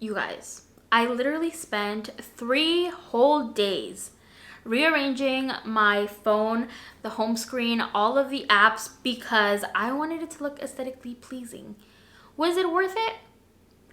You guys, I literally spent 3 whole days rearranging my phone, the home screen, all of the apps because I wanted it to look aesthetically pleasing. Was it worth it?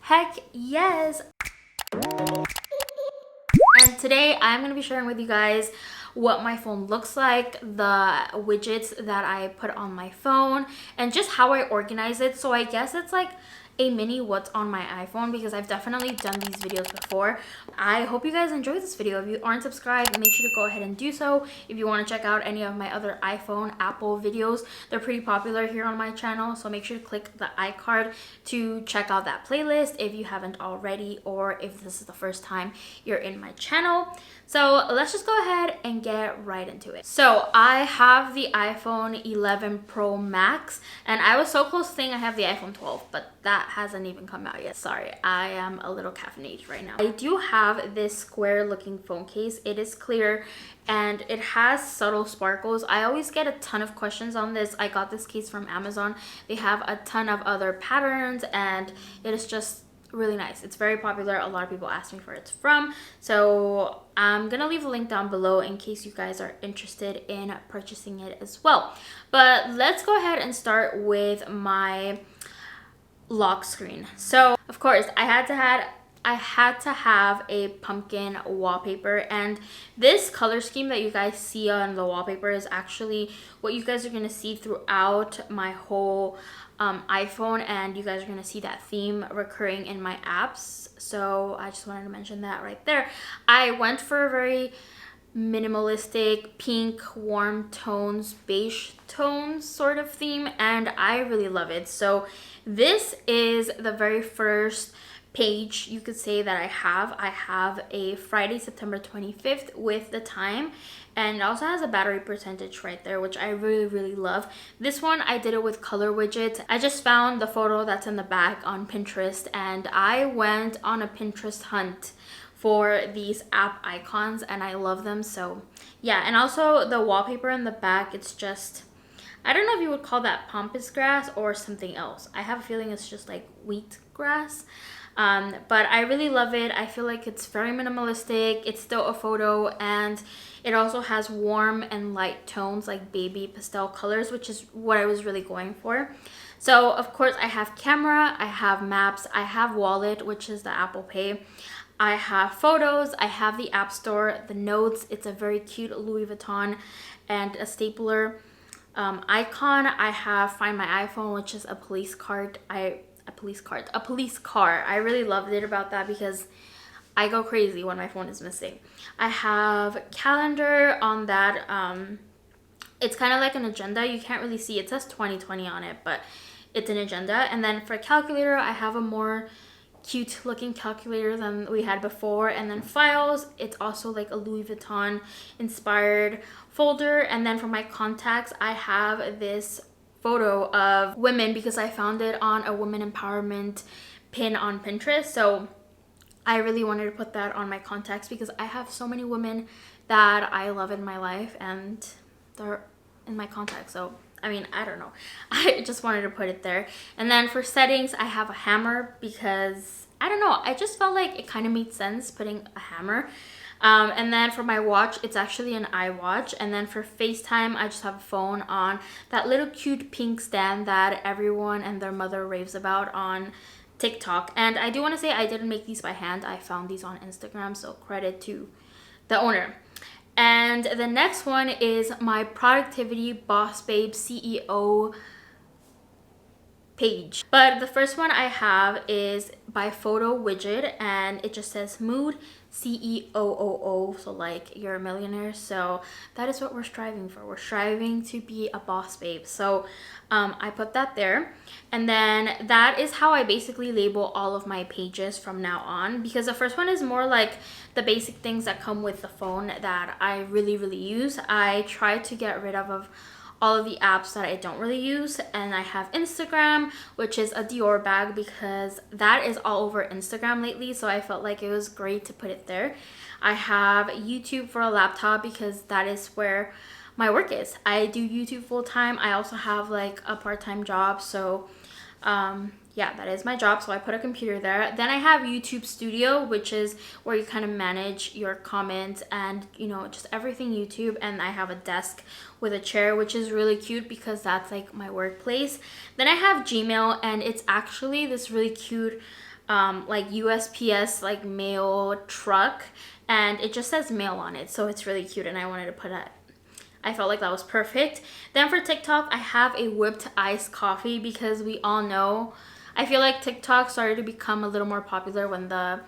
Heck yes. And today I'm going to be sharing with you guys what my phone looks like, the widgets that I put on my phone, and just how I organize it. So I guess it's like a mini what's on my iPhone because I've definitely done these videos before. I hope you guys enjoy this video. If you aren't subscribed, make sure to go ahead and do so. If you want to check out any of my other iPhone, Apple videos, they're pretty popular here on my channel, so make sure to click the iCard to check out that playlist if you haven't already, or if this is the first time you're in my channel. So let's just go ahead and get right into it. So I have the iPhone 11 Pro Max, and I was so close to saying I have the iPhone 12, but that hasn't even come out yet. Sorry, I am a little caffeinated right now. I do have this square looking phone case. It is clear and it has subtle sparkles. I always get a ton of questions on this. I got this case from Amazon. They have a ton of other patterns and it is just really nice. It's very popular. A lot of people ask me where it's from, so I'm gonna leave a link down below in case you guys are interested in purchasing it as well. But let's go ahead and start with my lock screen. So of course I had to have a pumpkin wallpaper, and this color scheme that you guys see on the wallpaper is actually what you guys are going to see throughout my whole iPhone, and you guys are going to see that theme recurring in my apps. So I just wanted to mention that right there. I went for a very minimalistic pink, warm tones, beige tones sort of theme, and I really love it. So this is the very first page you could say that I have a Friday, September 25th with the time, and it also has a battery percentage right there, which I really love. This one I did it with color widgets. I just found the photo that's in the back on Pinterest, and I went on a Pinterest hunt for these app icons and I love them. So yeah, and also the wallpaper in the back, it's just, I don't know if you would call that pampas grass or something else. I have a feeling it's just like wheat grass. But I really love it. I feel like it's very minimalistic. It's still a photo, and it also has warm and light tones like baby pastel colors, which is what I was really going for. So of course I have camera, I have maps, I have wallet, which is the Apple Pay. I have photos, I have the App Store, the notes. It's a very cute Louis Vuitton and a stapler icon. I have Find My iPhone, which is a police car. I really loved it about that because I go crazy when my phone is missing. I have calendar on that. It's kind of like an agenda. You can't really see, it says 2020 on it, but it's an agenda. And then for calculator, I have a more cute looking calculator than we had before. And then files, it's also like a Louis Vuitton inspired folder. And then for my contacts, I have this photo of women because I found it on a women empowerment pin on Pinterest. So I really wanted to put that on my contacts because I have so many women that I love in my life and they're in my contacts. So I mean, I don't know, I just wanted to put it there. And then for settings, I have a hammer because I don't know, I just felt like it kind of made sense putting a hammer. And then for my watch, it's actually an iWatch. And then for FaceTime, I just have a phone on that little cute pink stand that everyone and their mother raves about on TikTok. And I do want to say I didn't make these by hand. I found these on Instagram, so credit to the owner. And the next one is my Productivity Boss Babe CEO page. But the first one I have is by photo widget, and it just says mood CEO, so like you're a millionaire. So that is what we're striving for. We're striving to be a boss babe. So I put that there, and then that is how I basically label all of my pages from now on, because the first one is more like the basic things that come with the phone that I really use. I try to get rid of all of the apps that I don't really use. And I have Instagram, which is a Dior bag because that is all over Instagram lately, so I felt like it was great to put it there. I have YouTube for a laptop because that is where my work is. I do YouTube full time. I also have like a part-time job, so yeah, that is my job. So I put a computer there. Then I have YouTube Studio, which is where you kind of manage your comments and, you know, just everything YouTube. And I have a desk with a chair, which is really cute because that's like my workplace. Then I have Gmail, and it's actually this really cute like USPS like mail truck, and it just says mail on it, so it's really cute, and I wanted to put it. I felt like that was perfect. Then for TikTok, I have a whipped iced coffee because we all know, I feel like TikTok started to become a little more popular when the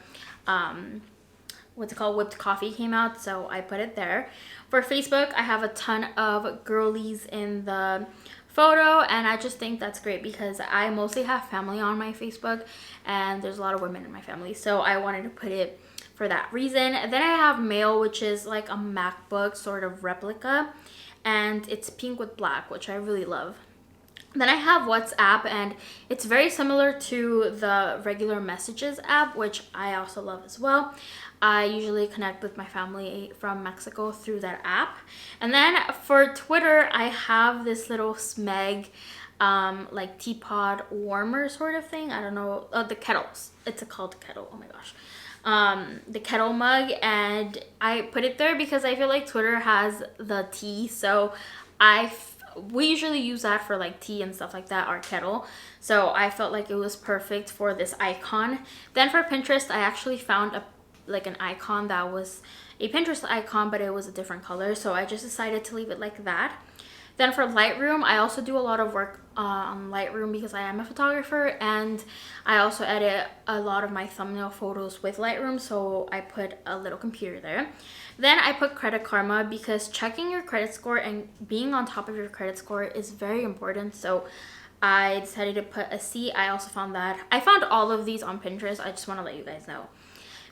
what's it called, whipped coffee came out, so I put it there. For Facebook, I have a ton of girlies in the photo, and I just think that's great because I mostly have family on my Facebook, and there's a lot of women in my family, so I wanted to put it for that reason. Then I have mail, which is like a MacBook sort of replica, and it's pink with black, which I really love. Then I have WhatsApp, and it's very similar to the regular messages app, which I also love as well. I usually connect with my family from Mexico through that app. And then for Twitter, I have this little Smeg like teapot warmer sort of thing. I don't know, the kettles. It's called kettle. Oh my gosh. The kettle mug, and I put it there because I feel like Twitter has the tea, so we usually use that for like tea and stuff like that, our kettle, so I felt like it was perfect for this icon. Then for Pinterest, I actually found an icon that was a Pinterest icon, but it was a different color, so I just decided to leave it like that. Then for Lightroom, I also do a lot of work on Lightroom because I am a photographer, and I also edit a lot of my thumbnail photos with Lightroom, so I put a little computer there. Then I put Credit Karma because checking your credit score and being on top of your credit score is very important, so I decided to put a C. I also found that. I found all of these on Pinterest. I just want to let you guys know.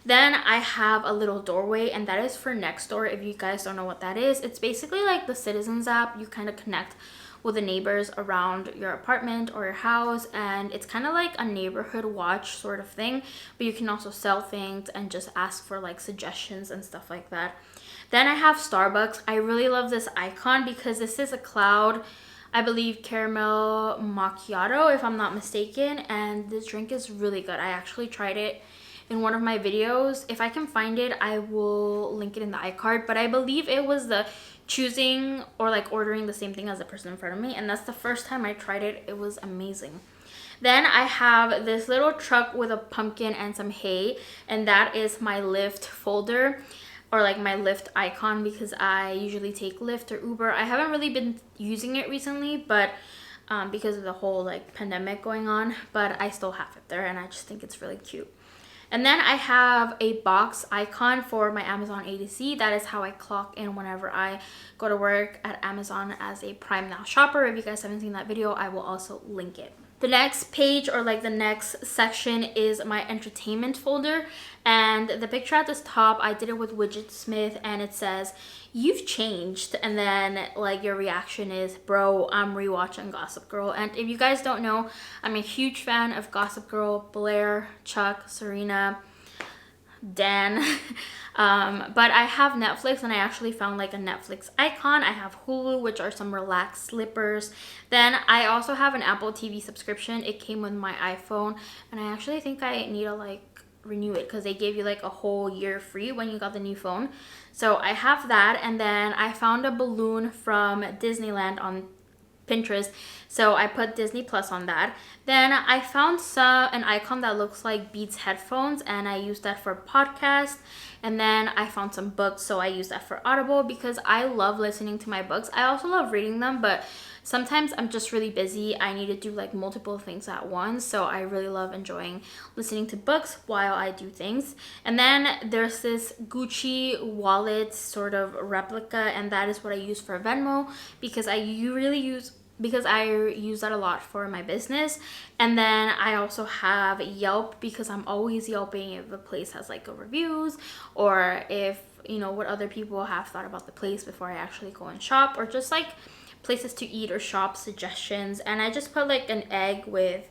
Then I have a little doorway, and that is for Nextdoor. If you guys don't know what that is, it's basically like the Citizens app. You kind of connect with the neighbors around your apartment or your house, and it's kind of like a neighborhood watch sort of thing, but you can also sell things and just ask for like suggestions and stuff like that. Then I have Starbucks. I really love this icon because this is a cloud, I believe, caramel macchiato if I'm not mistaken, and this drink is really good. I actually tried it in one of my videos. If I can find it, I will link it in the iCard, but I believe it was the choosing or like ordering the same thing as the person in front of me, and that's the first time I tried it. It was amazing. Then I have this little truck with a pumpkin and some hay, and that is my Lyft folder, or like my Lyft icon, because I usually take Lyft or Uber. I haven't really been using it recently, but because of the whole like pandemic going on, but I still have it there, and I just think it's really cute. And then I have a box icon for my Amazon A2C. That is how I clock in whenever I go to work at Amazon as a Prime Now shopper. If you guys haven't seen that video, I will also link it. The next page, or like the next section, is my entertainment folder, and the picture at this top, I did it with Widget Smith, and it says, "You've changed," and then like your reaction is, "Bro, I'm rewatching Gossip Girl." And if you guys don't know, I'm a huge fan of Gossip Girl, Blair, Chuck, Serena, Dan. But I have Netflix, and I actually found like a Netflix icon. I have Hulu, which are some relaxed slippers. Then I also have an Apple TV subscription. It came with my iPhone, and I actually think I need to like renew it because they gave you like a whole year free when you got the new phone. So I have that. And then I found a balloon from Disneyland on Pinterest, so I put Disney Plus on that. Then I found an icon that looks like Beats headphones, and I used that for podcast. And then I found some books, so I used that for Audible because I love listening to my books. I also love reading them, but sometimes I'm just really busy. I need to do like multiple things at once, so I really love enjoying listening to books while I do things. And then there's this Gucci wallet sort of replica, and that is what I use for Venmo because I use that a lot for my business. And then I also have Yelp because I'm always Yelping if a place has like reviews, or if you know what other people have thought about the place before I actually go and shop, or just like places to eat or shop suggestions. And I just put like an egg with,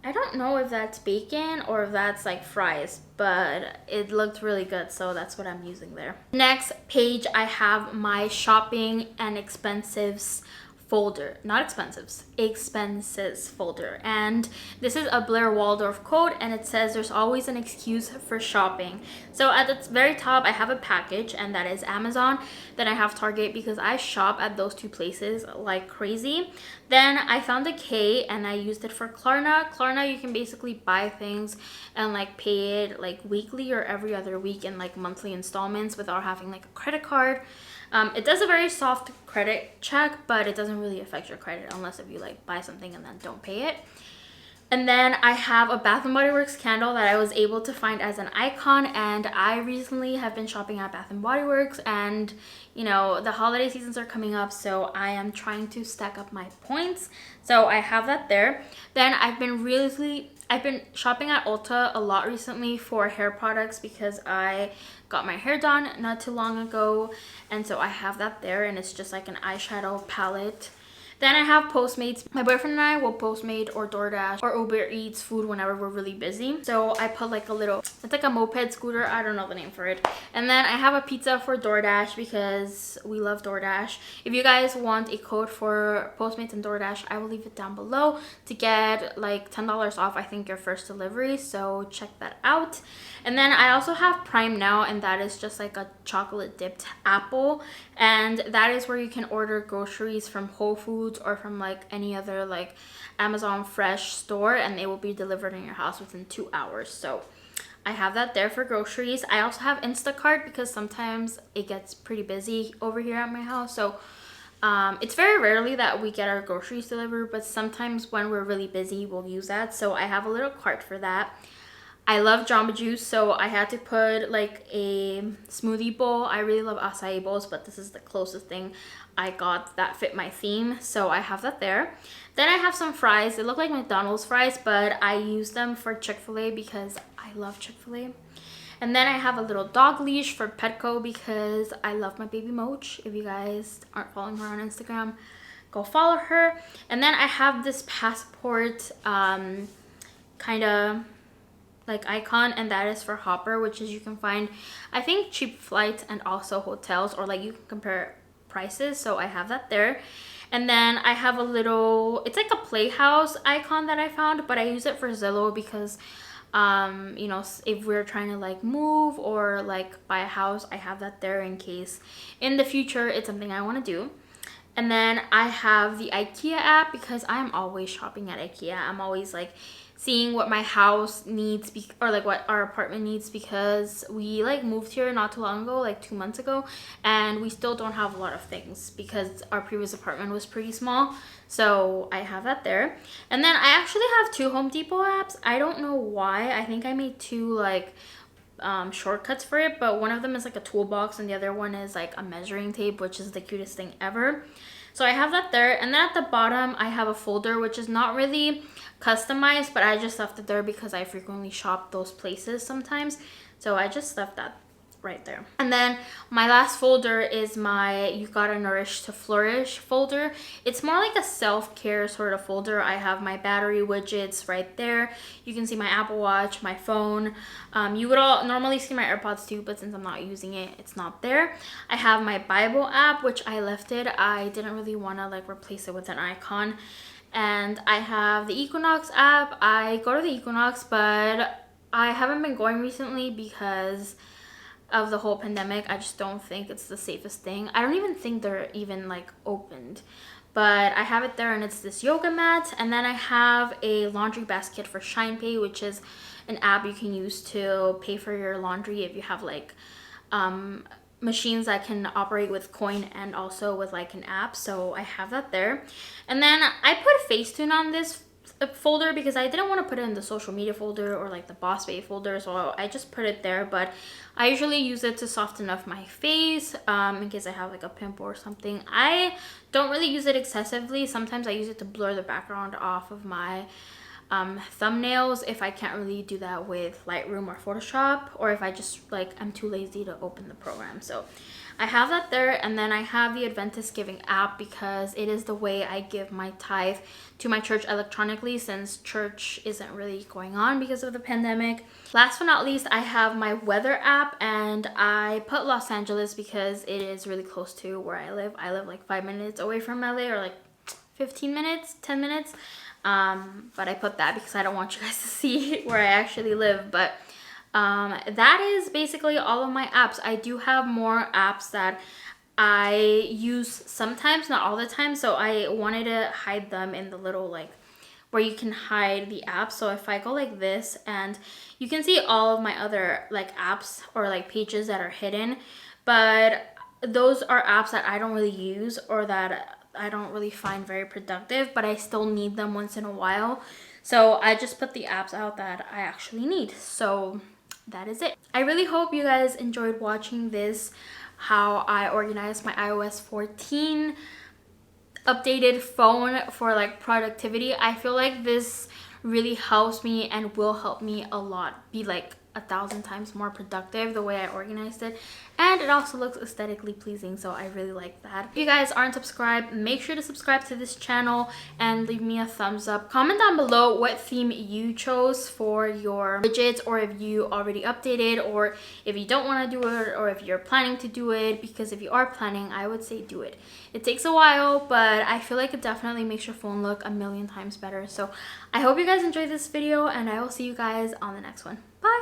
I don't know if that's bacon or if that's like fries, but it looked really good, so that's what I'm using there. Next page, I have my shopping and expensives folder, not expensives, expenses folder. And this is a Blair Waldorf quote, and it says there's always an excuse for shopping. So at the very top I have a package, and that is Amazon. Then I have Target because I shop at those two places like crazy. Then I found a K and I used it for Klarna. Klarna, you can basically buy things and like pay it like weekly or every other week in like monthly installments without having like a credit card. It does a very soft credit check, but it doesn't really affect your credit unless if you like buy something and then don't pay it. And then I have a Bath & Body Works candle that I was able to find as an icon, and I recently have been shopping at Bath & Body Works, and you know, the holiday seasons are coming up, so I am trying to stack up my points. So I have that there. Then I've been shopping at Ulta a lot recently for hair products because I got my hair done not too long ago, and so I have that there, and it's just like an eyeshadow palette. Then I have Postmates. My boyfriend and I will Postmate or DoorDash or Uber Eats food whenever we're really busy. So I put like a little, it's like a moped scooter, I don't know the name for it. And then I have a pizza for DoorDash because we love DoorDash. If you guys want a code for Postmates and DoorDash, I will leave it down below to get like $10 off, I think, your first delivery. So check that out. And then I also have Prime Now, and that is just like a chocolate dipped apple, and that is where you can order groceries from Whole Foods or from like any other like Amazon Fresh store, and they will be delivered in your house within 2 hours. So I have that there for groceries. I also have Instacart because sometimes it gets pretty busy over here at my house, so it's very rarely that we get our groceries delivered, but sometimes when we're really busy we'll use that. So I have a little cart for that. I love Jamba Juice, so I had to put like a smoothie bowl. I really love acai bowls, but this is the closest thing I got that fit my theme, so I have that there. Then I have some fries. They look like McDonald's fries, but I use them for Chick-fil-A because I love Chick-fil-A. And then I have a little dog leash for Petco because I love my baby Moch. If you guys aren't following her on Instagram, go follow her. And then I have this passport kind of like icon, and that is for Hopper, which is you can find, I think, cheap flights and also hotels, or like you can compare prices. So I have that there. And then I have a little, it's like a playhouse icon that I found, but I use it for Zillow because you know, if we're trying to like move or like buy a house, I have that there in case in the future it's something I want to do. And then I have the IKEA app because I'm always shopping at IKEA. I'm always like seeing what my house needs or like what our apartment needs, because we like moved here not too long ago, like 2 months ago, and we still don't have a lot of things because our previous apartment was pretty small. So I have that there. And then I actually have 2 Home Depot apps. I don't know why. I think I made 2 like shortcuts for it, but one of them is like a toolbox and the other one is like a measuring tape, which is the cutest thing ever. So I have that there. And then at the bottom I have a folder which is not really customized, but I just left it there because I frequently shop those places sometimes, so I just left that right there. And then my last folder is my You Gotta Nourish to Flourish folder. It's more like a self-care sort of folder. I have my battery widgets right there. You can see my Apple Watch, my phone. You would all normally see my AirPods too, but since I'm not using it, it's not there. I have my Bible app, which I left it. I didn't really want to like replace it with an icon. And I have the Equinox app. I go to the Equinox, but I haven't been going recently because of the whole pandemic. I just don't think it's the safest thing. I don't even think they're even like opened, but I have it there, and it's this yoga mat. And then I have a laundry basket for ShinePay, which is an app you can use to pay for your laundry if you have like machines that can operate with coin and also with like an app. So I have that there. And then I put Facetune on this folder because I didn't want to put it in the social media folder or like the Boss Babe folder, so I just put it there. But I usually use it to soften up my face in case I have like a pimple or something. I don't really use it excessively. Sometimes I use it to blur the background off of my thumbnails if I can't really do that with Lightroom or Photoshop, or if I just like I'm too lazy to open the program. So I have that there. And then I have the Adventist Giving app because it is the way I give my tithe to my church electronically, since church isn't really going on because of the pandemic. Last but not least, I have my weather app, and I put Los Angeles because it is really close to where I live. I live like 5 minutes away from LA, or like 15 minutes, 10 minutes. But I put that because I don't want you guys to see where I actually live. But that is basically all of my apps. I do have more apps that I use sometimes, not all the time. So I wanted to hide them in the little like where you can hide the apps. So if I go like this, and you can see all of my other like apps or like pages that are hidden, but those are apps that I don't really use or that I don't really find very productive, but I still need them once in a while. So I just put the apps out that I actually need. So that is it. I really hope you guys enjoyed watching this, how I organized my iOS 14 updated phone for like productivity. I feel like this really helps me and will help me a lot be like 1,000 times more productive the way I organized it, and it also looks aesthetically pleasing, so I really like that. If you guys aren't subscribed, make sure to subscribe to this channel and leave me a thumbs up. Comment down below what theme you chose for your widgets, or if you already updated, or if you don't want to do it, or if you're planning to do it, because if you are planning, I would say do it. It takes a while, but I feel like it definitely makes your phone look a million times better. So I hope you guys enjoyed this video, and I will see you guys on the next one. Bye!